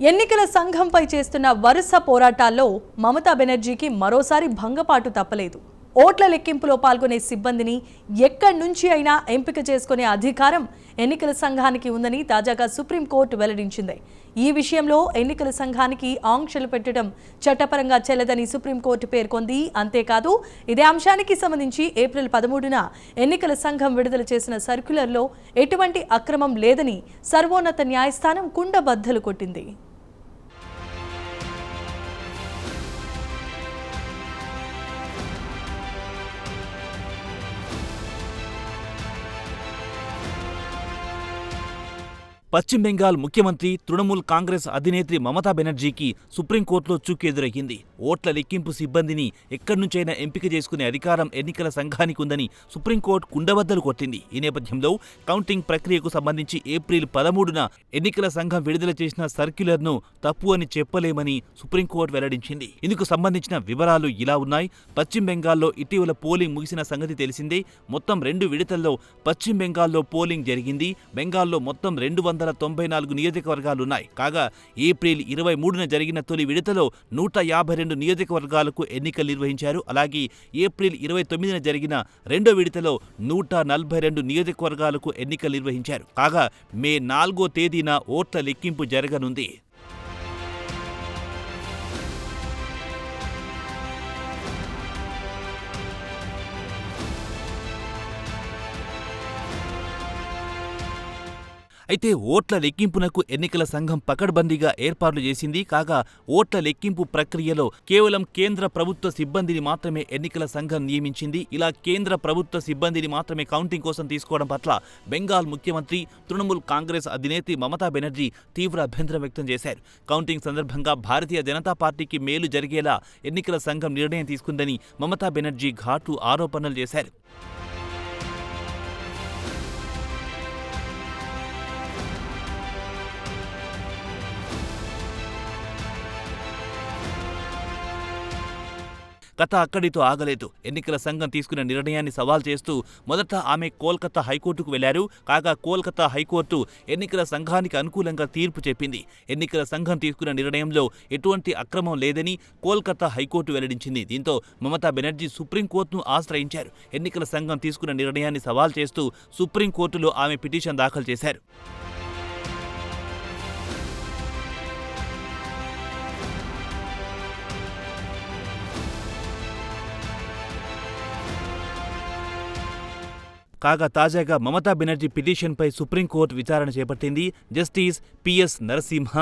ఎన్నికల సంఘంపై చేస్తున్న వరుస పోరాటాల్లో మమతా బెనర్జీకి మరోసారి భంగపాటు తప్పలేదు. ఓట్ల లెక్కింపులో పాల్గొనే సిబ్బందిని ఎక్కడి నుంచి అయినా ఎంపిక చేసుకునే అధికారం ఎన్నికల సంఘానికి ఉందని తాజాగా సుప్రీంకోర్టు వెల్లడించింది. ఈ విషయంలో ఎన్నికల సంఘానికి ఆంక్షలు పెట్టడం చట్టపరంగా చెల్లదని సుప్రీంకోర్టు పేర్కొంది. అంతేకాదు, ఇదే అంశానికి సంబంధించి ఏప్రిల్ 13న ఎన్నికల సంఘం విడుదల చేసిన సర్క్యులర్లో ఎటువంటి అక్రమం లేదని సర్వోన్నత న్యాయస్థానం కుండబద్దలు కొట్టింది. పశ్చిమ బెంగాల్ ముఖ్యమంత్రి తృణమూల్ కాంగ్రెస్ అధినేత్రి మమతా బెనర్జీకి సుప్రీంకోర్టులో చుక్కెదురయ్యింది. ఓట్ల లెక్కింపు సిబ్బందిని ఎక్కడి నుంచైనా ఎంపిక చేసుకునే అధికారం ఎన్నికల సంఘానికి ఉందని సుప్రీంకోర్టు కుండబద్దలు కొట్టింది. ఈ నేపథ్యంలో కౌంటింగ్ ప్రక్రియకు సంబంధించి ఏప్రిల్ 13న ఎన్నికల సంఘం విడుదల చేసిన సర్క్యులర్ను తప్పు అని చెప్పలేమని సుప్రీంకోర్టు వెల్లడించింది. ఇందుకు సంబంధించిన వివరాలు ఇలా ఉన్నాయి. పశ్చిమ బెంగాల్లో ఇటీవల పోలింగ్ ముగిసిన సంగతి తెలిసిందే. మొత్తం 2 విడతల్లో పశ్చిమ బెంగాల్లో పోలింగ్ జరిగింది. బెంగాల్లో మొత్తం 294 నియోజకవర్గాలున్నాయి. కాగా ఏప్రిల్ 23న జరిగిన తొలి విడతలో 152 నియోజకవర్గాలకు ఎన్నికలు నిర్వహించారు. అలాగే ఏప్రిల్ 29న జరిగిన రెండో విడతలో 142 నియోజకవర్గాలకు ఎన్నికలు నిర్వహించారు. కాగా మే 4వ తేదీన ఓట్ల లెక్కింపు జరగనుంది. అయితే ఓట్ల లెక్కింపునకు ఎన్నికల సంఘం పకడ్బందీగా ఏర్పాట్లు చేసింది. కాగా ఓట్ల లెక్కింపు ప్రక్రియలో కేవలం కేంద్ర ప్రభుత్వ సిబ్బందిని మాత్రమే ఎన్నికల సంఘం నియమించింది. ఇలా కేంద్ర ప్రభుత్వ సిబ్బందిని మాత్రమే కౌంటింగ్ కోసం తీసుకోవడం పట్ల బెంగాల్ ముఖ్యమంత్రి తృణమూల్ కాంగ్రెస్ అధినేత్రి మమతా బెనర్జీ తీవ్ర అభ్యంతరం వ్యక్తం చేశారు. కౌంటింగ్ సందర్భంగా భారతీయ జనతా పార్టీకి మేలు జరిగేలా ఎన్నికల సంఘం నిర్ణయం తీసుకుందని మమతా బెనర్జీ ఘాటు ఆరోపణలు చేశారు. కథ అక్కడితో ఆగలేదు. ఎన్నికల సంఘం తీసుకున్న నిర్ణయాన్ని సవాల్ చేస్తూ మొదట ఆమె కోల్కతా హైకోర్టుకు వెళ్లారు. కాగా కోల్కతా హైకోర్టు ఎన్నికల సంఘానికి అనుకూలంగా తీర్పు చెప్పింది. ఎన్నికల సంఘం తీసుకున్న నిర్ణయంలో ఎటువంటి అక్రమం లేదని కోల్కతా హైకోర్టు వెల్లడించింది. దీంతో మమతా బెనర్జీ సుప్రీంకోర్టును ఆశ్రయించారు. ఎన్నికల సంఘం తీసుకున్న నిర్ణయాన్ని సవాల్ చేస్తూ సుప్రీంకోర్టులో ఆమె పిటిషన్ దాఖలు చేశారు. కాగా తాజాగా మమతా బెనర్జీ పిటిషన్పై సుప్రీంకోర్టు విచారణ చేపట్టింది. Justice PS Narasimha,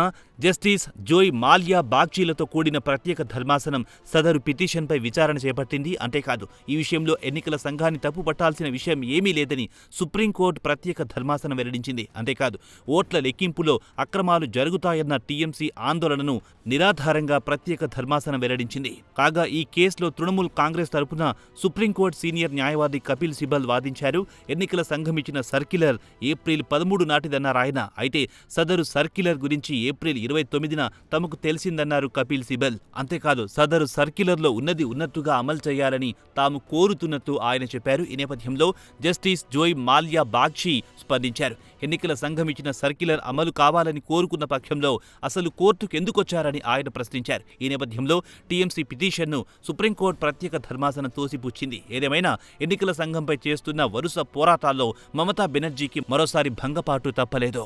justice Joymalya బాగ్చీలతో కూడిన ప్రత్యేక ధర్మాసనం సదరు పిటిషన్పై విచారణ చేపట్టింది. అంతేకాదు, ఈ విషయంలో ఎన్నికల సంఘాన్ని తప్పు పట్టాల్సిన విషయం ఏమీ లేదని సుప్రీంకోర్టు ప్రత్యేక ధర్మాసనం వెల్లడించింది. అంతేకాదు, ఓట్ల లెక్కింపులో అక్రమాలు జరుగుతాయన్న టీఎంసీ ఆందోళనను నిరాధారంగా ప్రత్యేక ధర్మాసనం వెల్లడించింది. కాగా ఈ కేసులో తృణమూల్ కాంగ్రెస్ తరపున సుప్రీంకోర్టు సీనియర్ న్యాయవాది కపిల్ సిబల్ వాదించారు. ఎన్నికల సంఘం ఇచ్చిన సర్క్యులర్ ఏప్రిల్ 13 నాటిదన్నారాయన. అయితే సదరు సర్క్యులర్ గురించి ఏప్రిల్ 29న తమకు తెలిసిందన్నారు కపిల్ సిబల్. అంతేకాదు, సదరు సర్క్యులర్లో ఉన్నది ఉన్నట్టుగా అమలు చేయాలని తాము కోరుతున్నట్టు ఆయన చెప్పారు. ఈ నేపథ్యంలో జస్టిస్ జోయ్ మాల్యా బాగ్చి స్పందించారు. ఎన్నికల సంఘం ఇచ్చిన సర్క్యులర్ అమలు కావాలని కోరుకున్న పక్షంలో అసలు కోర్టుకు ఎందుకొచ్చారని ఆయన ప్రశ్నించారు. ఈ నేపథ్యంలో టీఎంసీ పిటిషన్ను సుప్రీంకోర్టు ప్రత్యేక ధర్మాసనం తోసిపుచ్చింది. ఏదేమైనా ఎన్నికల సంఘంపై చేస్తున్న వరుస పోరాటాల్లో మమతా బెనర్జీకి మరోసారి భంగపాటు తప్పలేదు.